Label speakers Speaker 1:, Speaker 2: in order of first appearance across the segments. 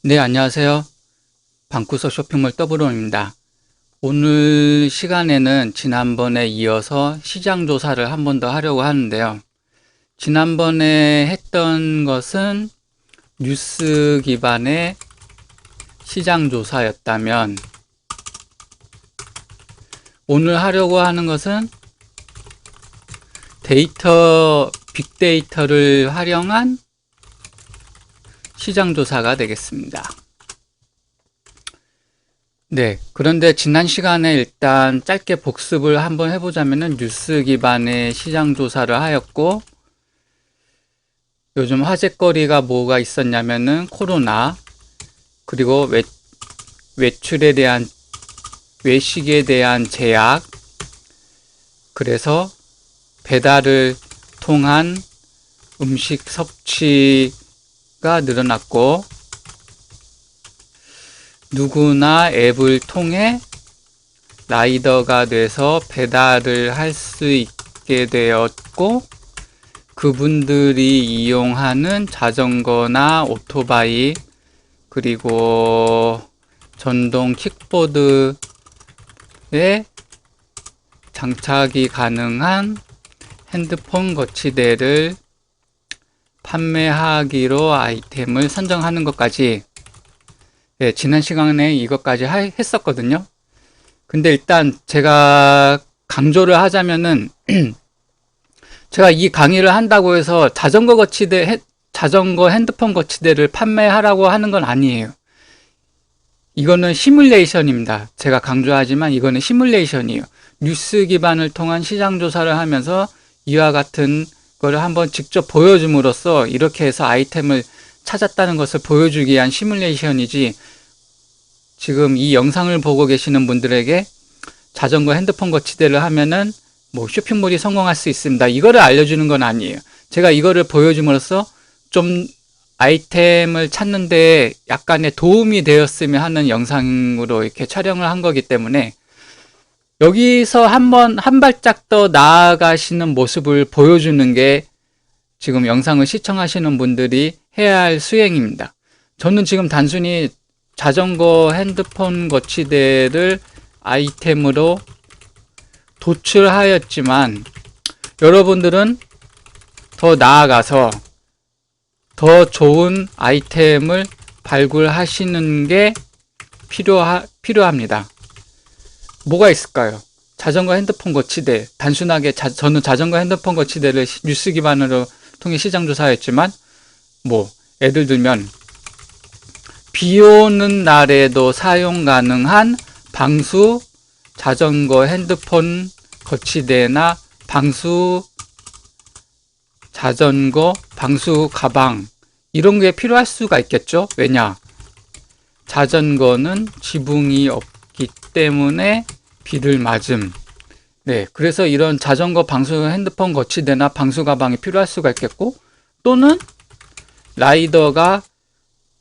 Speaker 1: 네, 안녕하세요. 방구석 쇼핑몰 더블온입니다. 오늘 시간에는 지난번에 이어서 시장 조사를 한 번 더 하려고 하는데요. 지난번에 했던 것은 뉴스 기반의 시장 조사였다면, 오늘 하려고 하는 것은 빅데이터를 활용한 시장 조사가 되겠습니다. 네, 그런데 지난 시간에 일단 짧게 복습을 한번 해보자면은 뉴스 기반의 시장 조사를 하였고, 요즘 화제거리가 뭐가 있었냐면은 코로나, 그리고 외출에 대한, 외식에 대한 제약, 그래서 배달을 통한 음식 섭취가 늘어났고, 누구나 앱을 통해 라이더가 돼서 배달을 할 수 있게 되었고, 그분들이 이용하는 자전거나 오토바이, 그리고 전동 킥보드에 장착이 가능한 핸드폰 거치대를 판매하기로 아이템을 선정하는 것까지, 네, 지난 시간에 이것까지 했었거든요. 근데 일단 제가 강조를 하자면은 제가 이 강의를 한다고 해서 자전거 핸드폰 거치대를 판매하라고 하는 건 아니에요. 이거는 시뮬레이션입니다. 제가 강조하지만 이거는 시뮬레이션이에요. 뉴스 기반을 통한 시장 조사를 하면서 이와 같은 거를 한번 직접 보여줌으로써 이렇게 해서 아이템을 찾았다는 것을 보여주기 위한 시뮬레이션이지, 지금 이 영상을 보고 계시는 분들에게 자전거 핸드폰 거치대를 하면은 뭐 쇼핑몰이 성공할 수 있습니다, 이거를 알려주는 건 아니에요. 제가 이거를 보여줌으로써 좀 아이템을 찾는 데 약간의 도움이 되었으면 하는 영상으로 이렇게 촬영을 한 거기 때문에, 여기서 한 발짝 더 나아가시는 모습을 보여주는 게 지금 영상을 시청하시는 분들이 해야 할 수행입니다. 저는 지금 단순히 자전거 핸드폰 거치대를 아이템으로 도출하였지만, 여러분들은 더 나아가서 더 좋은 아이템을 발굴하시는 게 필요합니다. 뭐가 있을까요? 자전거 핸드폰 거치대, 단순하게 저는 자전거 핸드폰 거치대를 뉴스 기반으로 통해 시장 조사했지만, 뭐 예를 들면 비 오는 날에도 사용 가능한 방수 자전거 핸드폰 거치대나 방수 자전거 방수 가방, 이런 게 필요할 수가 있겠죠. 왜냐? 자전거는 지붕이 없기 때문에 비를 맞음. 네, 그래서 이런 자전거 방수 핸드폰 거치대나 방수 가방이 필요할 수가 있겠고, 또는 라이더가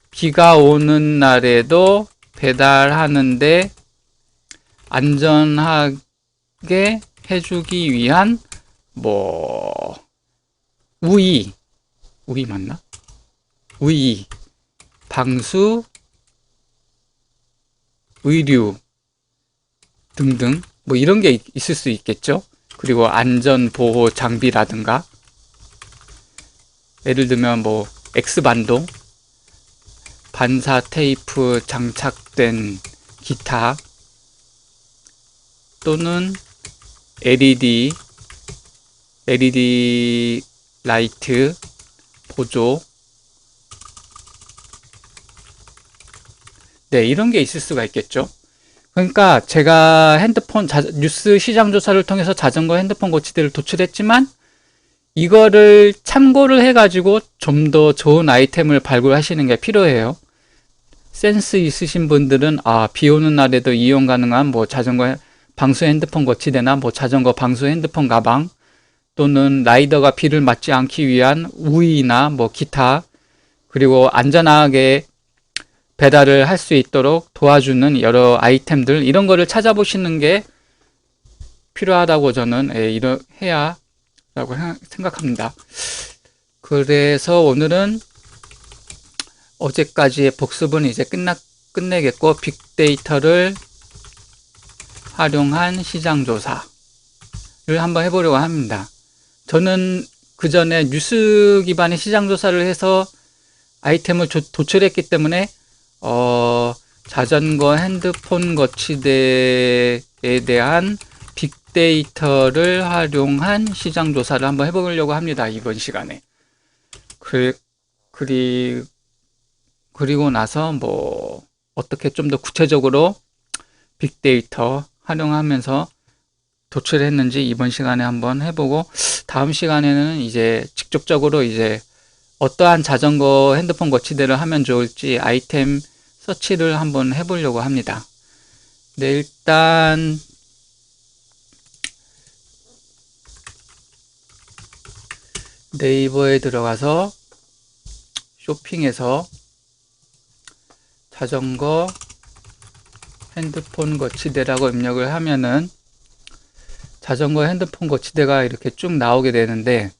Speaker 1: 비가 오는 날에도 배달하는데 안전하게 해주기 위한 뭐 우이 맞나? 우이, 방수, 의류 등등 뭐 이런 게 있을 수 있겠죠. 그리고 안전보호 장비라든가, 예를 들면 뭐 X반동, 반사 테이프 장착된 기타, 또는 LED 라이트 보조, 네, 이런 게 있을 수가 있겠죠. 그러니까 제가 뉴스 시장 조사를 통해서 자전거 핸드폰 거치대를 도출했지만, 이거를 참고를 해가지고 좀 더 좋은 아이템을 발굴하시는 게 필요해요. 센스 있으신 분들은 비 오는 날에도 이용 가능한 뭐 자전거 방수 핸드폰 거치대나 뭐 자전거 방수 핸드폰 가방, 또는 라이더가 비를 맞지 않기 위한 우이나 뭐 기타, 그리고 안전하게 배달을 할 수 있도록 도와주는 여러 아이템들, 이런 거를 찾아보시는 게 필요하다고 저는 해야 라고 생각합니다. 그래서 오늘은 어제까지의 복습은 이제 끝내겠고, 빅데이터를 활용한 시장조사를 한번 해보려고 합니다. 저는 그 전에 뉴스 기반의 시장조사를 해서 아이템을 도출했기 때문에 자전거 핸드폰 거치대에 대한 빅데이터를 활용한 시장조사를 한번 해보려고 합니다. 이번 시간에. 그리고 나서 뭐 어떻게 좀 더 구체적으로 빅데이터 활용하면서 도출했는지 이번 시간에 한번 해보고, 다음 시간에는 이제 직접적으로 이제 어떠한 자전거 핸드폰 거치대를 하면 좋을지 아이템 서치를 한번 해보려고 합니다. 네, 일단 네이버에 들어가서 쇼핑에서 자전거 핸드폰 거치대라고 입력을 하면은 자전거 핸드폰 거치대가 이렇게 쭉 나오게 되는데,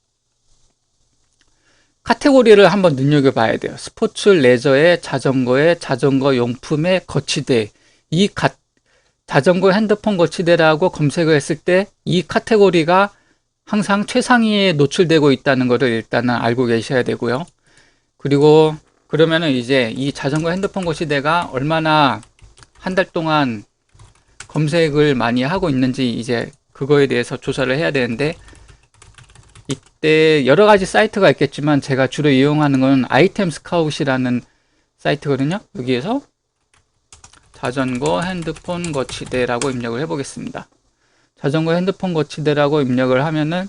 Speaker 1: 카테고리를 한번 눈여겨봐야 돼요. 스포츠 레저의 자전거의 자전거 용품의 거치대. 이 자전거 핸드폰 거치대라고 검색을 했을 때 이 카테고리가 항상 최상위에 노출되고 있다는 것을 일단은 알고 계셔야 되고요. 그리고 그러면은 이제 이 자전거 핸드폰 거치대가 얼마나 한 달 동안 검색을 많이 하고 있는지 이제 그거에 대해서 조사를 해야 되는데, 이때 여러 가지 사이트가 있겠지만 제가 주로 이용하는 건 아이템 스카웃이라는 사이트거든요. 여기에서 자전거 핸드폰 거치대라고 입력을 해 보겠습니다. 자전거 핸드폰 거치대라고 입력을 하면은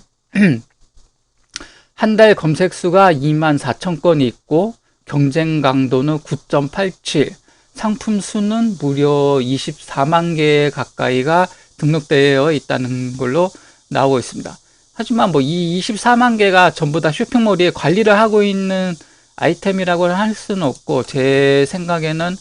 Speaker 1: 한 달 검색 수가 24,000건이 있고 경쟁 강도는 9.87, 상품 수는 무려 24만 개 가까이가 등록되어 있다는 걸로 나오고 있습니다. 하지만 뭐 이 24만 개가 전부 다 쇼핑몰이 관리를 하고 있는 아이템이라고 할 수는 없고, 제 생각에는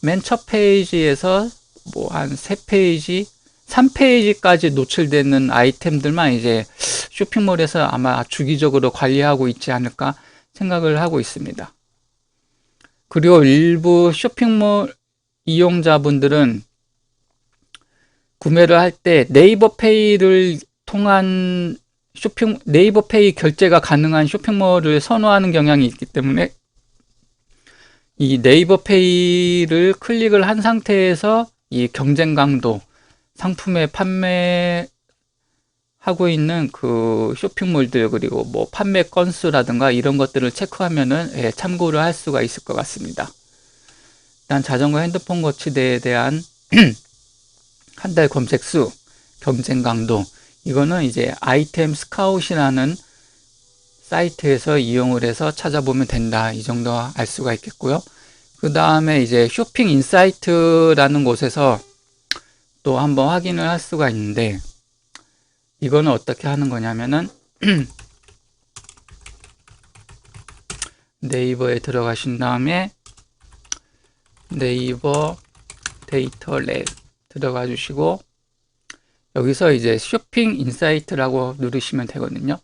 Speaker 1: 맨 첫 페이지에서 뭐 한 3페이지, 3페이지까지 노출되는 아이템들만 이제 쇼핑몰에서 아마 주기적으로 관리하고 있지 않을까 생각을 하고 있습니다. 그리고 일부 쇼핑몰 이용자분들은 구매를 할 때 네이버페이를 통한 네이버페이 결제가 가능한 쇼핑몰을 선호하는 경향이 있기 때문에 이 네이버페이를 클릭을 한 상태에서 이 경쟁 강도, 상품의 판매하고 있는 그 쇼핑몰들, 그리고 뭐 판매 건수라든가 이런 것들을 체크하면은 참고를 할 수가 있을 것 같습니다. 일단 자전거 핸드폰 거치대에 대한 한 달 검색 수, 경쟁 강도, 이거는 이제 아이템 스카웃이라는 사이트에서 이용을 해서 찾아보면 된다, 이 정도 알 수가 있겠고요. 그 다음에 이제 쇼핑 인사이트라는 곳에서 또 한번 확인을 할 수가 있는데, 이거는 어떻게 하는 거냐면은 네이버에 들어가신 다음에 네이버 데이터 랩 들어가 주시고, 여기서 이제 쇼핑 인사이트라고 누르시면 되거든요.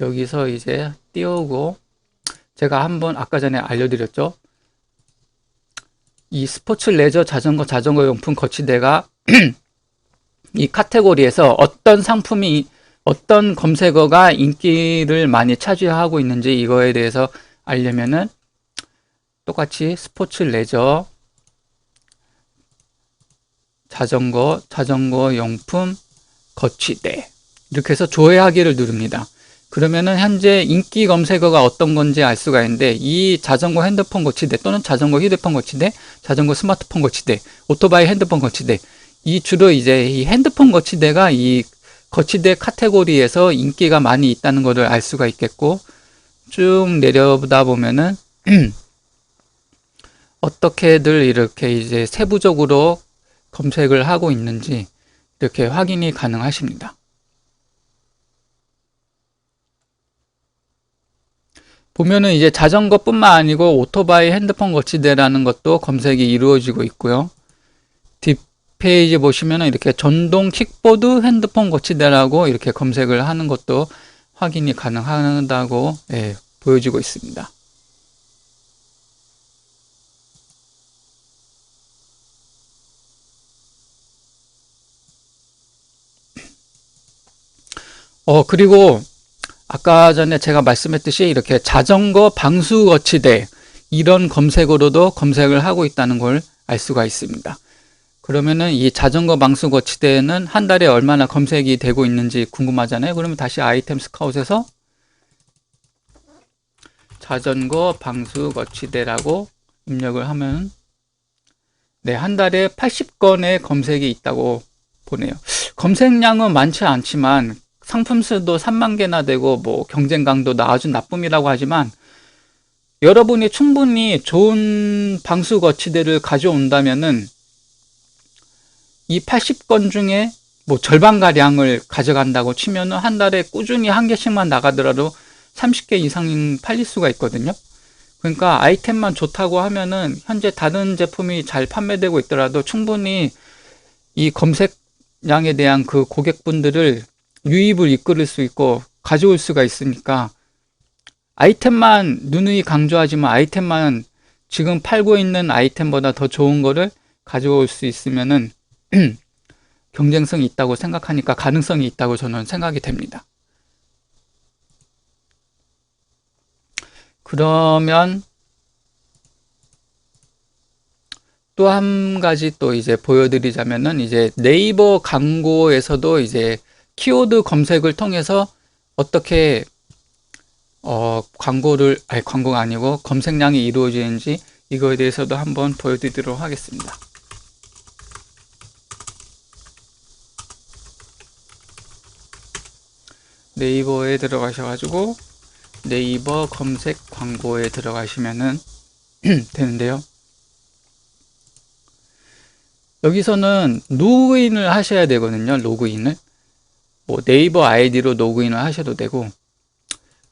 Speaker 1: 여기서 이제 띄우고, 제가 한번 아까 전에 알려드렸죠. 이 스포츠 레저 자전거 용품 거치대가 이 카테고리에서 어떤 상품이, 어떤 검색어가 인기를 많이 차지하고 있는지 이거에 대해서 알려면은 똑같이 스포츠 레저 자전거 용품 거치대 이렇게 해서 조회하기를 누릅니다. 그러면은 현재 인기 검색어가 어떤 건지 알 수가 있는데, 이 자전거 핸드폰 거치대 또는 자전거 휴대폰 거치대, 자전거 스마트폰 거치대, 오토바이 핸드폰 거치대, 이 주로 이제 이 핸드폰 거치대가 이 거치대 카테고리에서 인기가 많이 있다는 것을 알 수가 있겠고, 쭉 내려보다 보면은 어떻게들 이렇게 이제 세부적으로 검색을 하고 있는지 이렇게 확인이 가능하십니다. 보면은 이제 자전거뿐만 아니고 오토바이 핸드폰 거치대라는 것도 검색이 이루어지고 있고요. 뒷페이지 보시면은 이렇게 전동 킥보드 핸드폰 거치대라고 이렇게 검색을 하는 것도 확인이 가능하다고 보여지고 있습니다. 그리고 아까 전에 제가 말씀했듯이 이렇게 자전거 방수 거치대 이런 검색어로도 검색을 하고 있다는 걸 알 수가 있습니다. 그러면은 이 자전거 방수 거치대는 한 달에 얼마나 검색이 되고 있는지 궁금하잖아요. 그러면 다시 아이템 스카웃에서 자전거 방수 거치대라고 입력을 하면 네, 한 달에 80건의 검색이 있다고 보네요. 검색량은 많지 않지만 상품 수도 3만 개나 되고 뭐 경쟁 강도도 아주 나쁨이라고 하지만 여러분이 충분히 좋은 방수 거치대를 가져온다면은 이 80건 중에 뭐 절반가량을 가져간다고 치면은 한 달에 꾸준히 한 개씩만 나가더라도 30개 이상 팔릴 수가 있거든요. 그러니까 아이템만 좋다고 하면은 현재 다른 제품이 잘 판매되고 있더라도 충분히 이 검색량에 대한 그 고객분들을 유입을 이끌을 수 있고 가져올 수가 있으니까 아이템만 누누이 강조하지만 아이템만 지금 팔고 있는 아이템보다 더 좋은 거를 가져올 수 있으면은 경쟁성이 있다고 생각하니까 가능성이 있다고 저는 생각이 됩니다. 그러면 또 한 가지 또 이제 보여드리자면은 이제 네이버 광고에서도 이제 키워드 검색을 통해서 어떻게 광고가 아니고 검색량이 이루어지는지 이거에 대해서도 한번 보여드리도록 하겠습니다. 네이버에 들어가셔가지고 네이버 검색 광고에 들어가시면은 되는데요. 여기서는 로그인을 하셔야 되거든요. 로그인을 뭐 네이버 아이디로 로그인을 하셔도 되고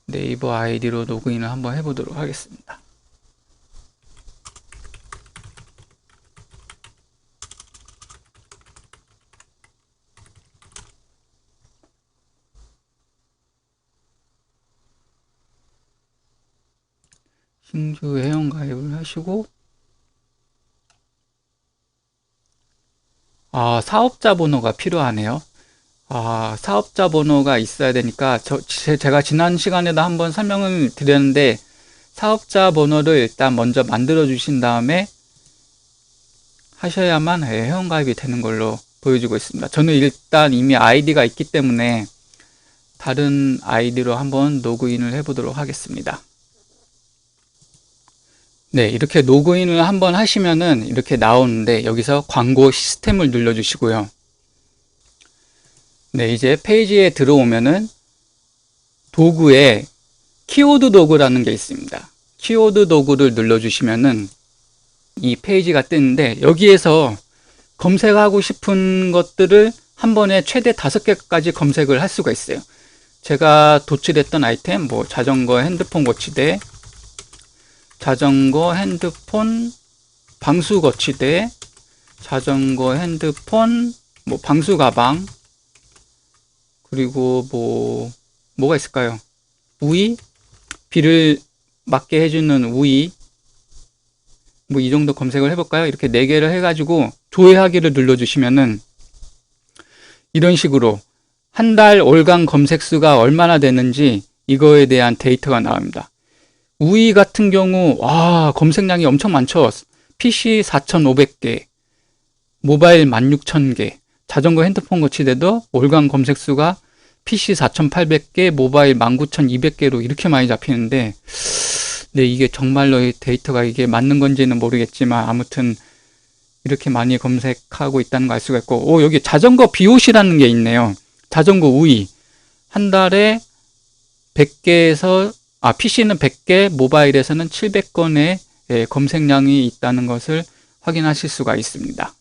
Speaker 1: 네이버 아이디로 로그인을 한번 해보도록 하겠습니다. 신규 회원가입을 하시고 사업자 번호가 필요하네요. 사업자 번호가 있어야 되니까 제가 지난 시간에도 한번 설명을 드렸는데 사업자 번호를 일단 먼저 만들어 주신 다음에 하셔야만 회원가입이 되는 걸로 보여주고 있습니다. 저는 일단 이미 아이디가 있기 때문에 다른 아이디로 한번 로그인을 해 보도록 하겠습니다. 네, 이렇게 로그인을 한번 하시면은 이렇게 나오는데 여기서 광고 시스템을 눌러 주시고요. 네, 이제 페이지에 들어오면은 도구에 키워드 도구라는 게 있습니다. 키워드 도구를 눌러 주시면은 이 페이지가 뜨는데 여기에서 검색하고 싶은 것들을 한 번에 최대 5개까지 검색을 할 수가 있어요. 제가 도출했던 아이템 뭐 자전거 핸드폰 거치대, 자전거 핸드폰 방수 거치대, 자전거 핸드폰 뭐 방수 가방, 그리고 뭐가 있을까요? 우이, 비를 막게 해주는 우이, 뭐 이 정도 검색을 해볼까요? 이렇게 4개를 해가지고 조회하기를 눌러주시면은 이런 식으로 한 달 월간 검색 수가 얼마나 되는지 이거에 대한 데이터가 나옵니다. 우이 같은 경우 검색량이 엄청 많죠. PC 4,500개, 모바일 16,000개, 자전거 핸드폰 거치대도 월간 검색 수가 PC 4,800개, 모바일 19,200개로 이렇게 많이 잡히는데 네, 이게 정말로 이 데이터가 이게 맞는 건지는 모르겠지만 아무튼 이렇게 많이 검색하고 있다는 걸 알 수가 있고 여기 자전거 비옷이라는 게 있네요. 자전거 우이 한 달에 100개에서 PC는 100개, 모바일에서는 700건의 검색량이 있다는 것을 확인하실 수가 있습니다.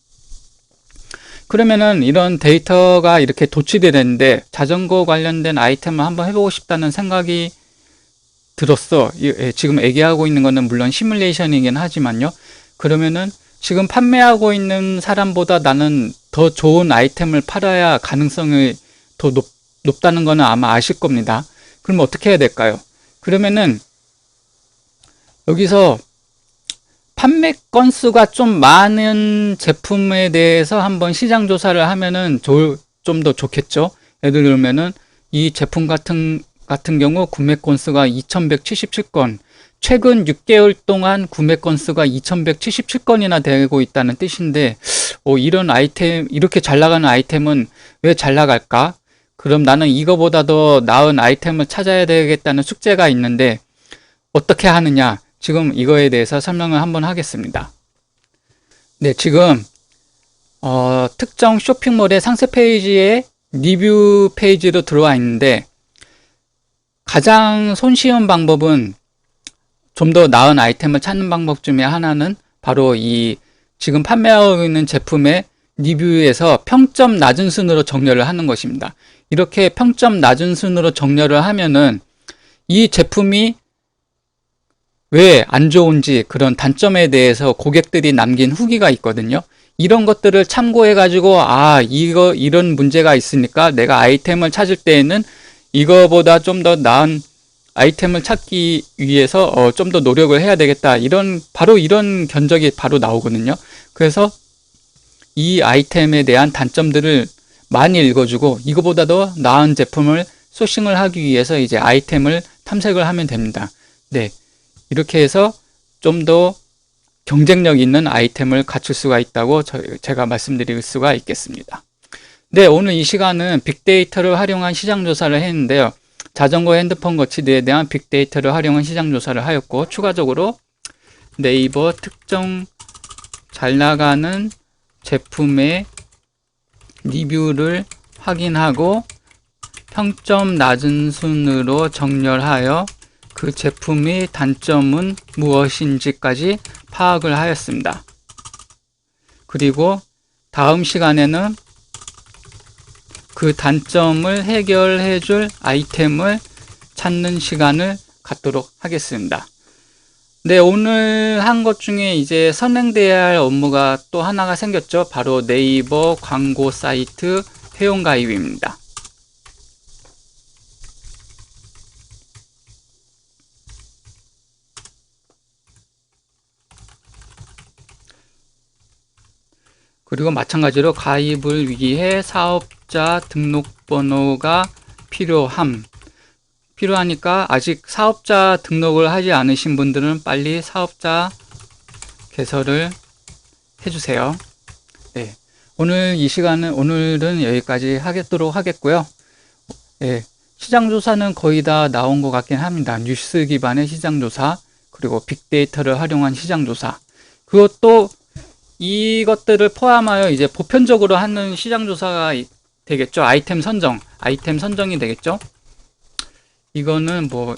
Speaker 1: 그러면은 이런 데이터가 이렇게 도출이 되는데 자전거 관련된 아이템을 한번 해보고 싶다는 생각이 들었어. 지금 얘기하고 있는 거는 물론 시뮬레이션이긴 하지만요. 그러면은 지금 판매하고 있는 사람보다 나는 더 좋은 아이템을 팔아야 가능성이 더 높다는 거는 아마 아실 겁니다. 그럼 어떻게 해야 될까요? 그러면은 여기서 판매 건수가 좀 많은 제품에 대해서 한번 시장 조사를 하면은 좀 더 좋겠죠. 예를 들면은 이 제품 같은 경우 구매 건수가 2177건, 최근 6개월 동안 구매 건수가 2177건이나 되고 있다는 뜻인데, 이런 아이템, 이렇게 잘 나가는 아이템은 왜 잘 나갈까? 그럼 나는 이거보다 더 나은 아이템을 찾아야 되겠다는 숙제가 있는데, 어떻게 하느냐? 지금 이거에 대해서 설명을 한번 하겠습니다. 네, 지금 특정 쇼핑몰의 상세 페이지에 리뷰 페이지로 들어와 있는데, 가장 손쉬운 방법은, 좀 더 나은 아이템을 찾는 방법 중에 하나는 바로 이 지금 판매하고 있는 제품의 리뷰에서 평점 낮은 순으로 정렬을 하는 것입니다. 이렇게 평점 낮은 순으로 정렬을 하면은 이 제품이 왜 안 좋은지, 그런 단점에 대해서 고객들이 남긴 후기가 있거든요. 이런 것들을 참고해 가지고 이런 문제가 있으니까 내가 아이템을 찾을 때에는 이거보다 좀 더 나은 아이템을 찾기 위해서 좀 더 노력을 해야 되겠다, 바로 이런 견적이 바로 나오거든요. 그래서 이 아이템에 대한 단점들을 많이 읽어주고 이거보다 더 나은 제품을 소싱을 하기 위해서 이제 아이템을 탐색을 하면 됩니다. 네, 이렇게 해서 좀 더 경쟁력 있는 아이템을 갖출 수가 있다고 제가 말씀드릴 수가 있겠습니다. 네, 오늘 이 시간은 빅데이터를 활용한 시장조사를 했는데요. 자전거, 핸드폰 거치대에 대한 빅데이터를 활용한 시장조사를 하였고, 추가적으로 네이버 특정 잘 나가는 제품의 리뷰를 확인하고 평점 낮은 순으로 정렬하여 그 제품의 단점은 무엇인지까지 파악을 하였습니다. 그리고 다음 시간에는 그 단점을 해결해 줄 아이템을 찾는 시간을 갖도록 하겠습니다. 네, 오늘 한 것 중에 이제 선행돼야 할 업무가 또 하나가 생겼죠. 바로 네이버 광고 사이트 회원가입입니다. 그리고 마찬가지로 가입을 위해 사업자 등록번호가 필요하니까 아직 사업자 등록을 하지 않으신 분들은 빨리 사업자 개설을 해주세요. 네, 오늘은 여기까지 하도록 하겠고요. 네, 시장조사는 거의 다 나온 것 같긴 합니다. 뉴스 기반의 시장조사, 그리고 빅데이터를 활용한 시장조사, 그것도 이것들을 포함하여 이제 보편적으로 하는 시장조사가 되겠죠. 아이템 선정이 되겠죠. 이거는 뭐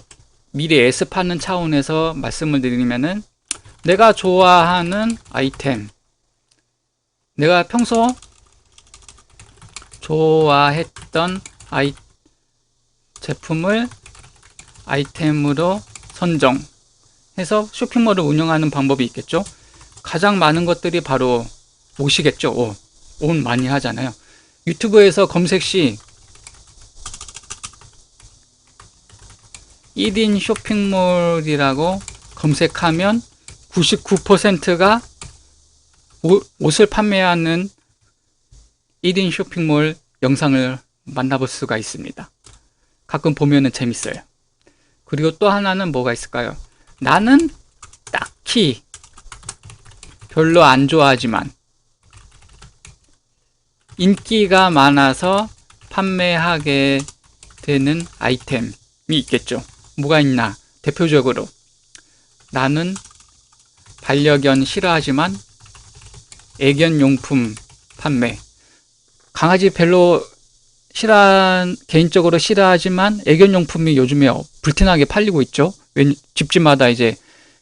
Speaker 1: 미리 예습하는 차원에서 말씀을 드리면은, 내가 좋아하는 아이템, 내가 평소 좋아했던 제품을 아이템으로 선정해서 쇼핑몰을 운영하는 방법이 있겠죠. 가장 많은 것들이 바로 옷이겠죠. 옷 많이 하잖아요. 유튜브에서 검색 시 1인 쇼핑몰이라고 검색하면 99%가 옷을 판매하는 1인 쇼핑몰 영상을 만나볼 수가 있습니다. 가끔 보면은 재밌어요. 그리고 또 하나는 뭐가 있을까요? 나는 딱히 별로 안 좋아하지만 인기가 많아서 판매하게 되는 아이템이 있겠죠. 뭐가 있나? 대표적으로 나는 반려견 싫어하지만 애견용품 판매. 강아지 별로 개인적으로 싫어하지만 애견용품이 요즘에 불티나게 팔리고 있죠. 집집마다 이제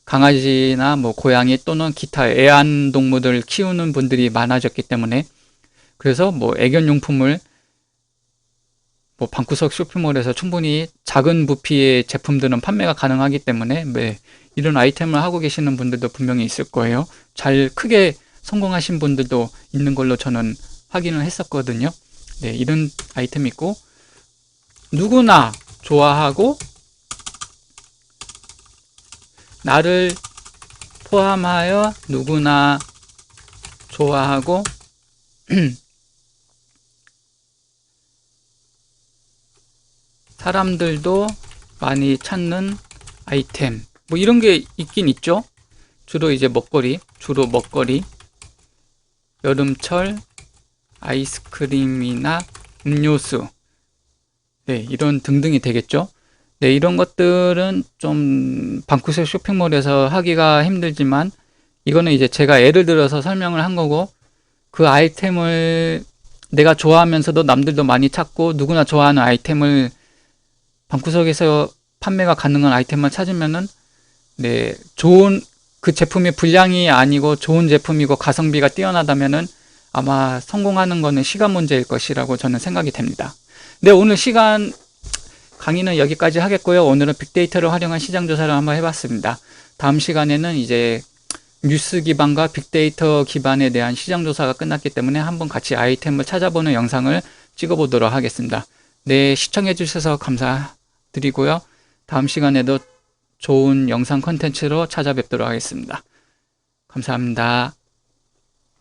Speaker 1: 강아지나 뭐 고양이 또는 기타 애완동물을 키우는 분들이 많아졌기 때문에, 그래서 뭐 애견용품을 뭐 방구석 쇼핑몰에서 충분히 작은 부피의 제품들은 판매가 가능하기 때문에, 이런 아이템을 하고 계시는 분들도 분명히 있을 거예요. 잘 크게 성공하신 분들도 있는 걸로 저는 확인을 했었거든요. 네, 이런 아이템이 있고, 누구나 좋아하고 나를 포함하여 누구나 좋아하고 사람들도 많이 찾는 아이템 뭐 이런 게 있긴 있죠. 주로 이제 먹거리, 여름철 아이스크림이나 음료수, 네, 이런 등등이 되겠죠. 네, 이런 것들은 좀 방구석 쇼핑몰에서 하기가 힘들지만 이거는 이제 제가 예를 들어서 설명을 한 거고, 그 아이템을 내가 좋아하면서도 남들도 많이 찾고 누구나 좋아하는 아이템을 방구석에서 판매가 가능한 아이템을 찾으면은 네, 좋은 그 제품이 불량이 아니고 좋은 제품이고 가성비가 뛰어나다면은 아마 성공하는 거는 시간 문제일 것이라고 저는 생각이 됩니다. 네, 오늘 강의는 여기까지 하겠고요. 오늘은 빅데이터를 활용한 시장 조사를 한번 해봤습니다. 다음 시간에는 이제 뉴스 기반과 빅데이터 기반에 대한 시장 조사가 끝났기 때문에 한번 같이 아이템을 찾아보는 영상을 찍어보도록 하겠습니다. 네, 시청해 주셔서 감사드리고요. 다음 시간에도 좋은 영상 콘텐츠로 찾아뵙도록 하겠습니다. 감사합니다.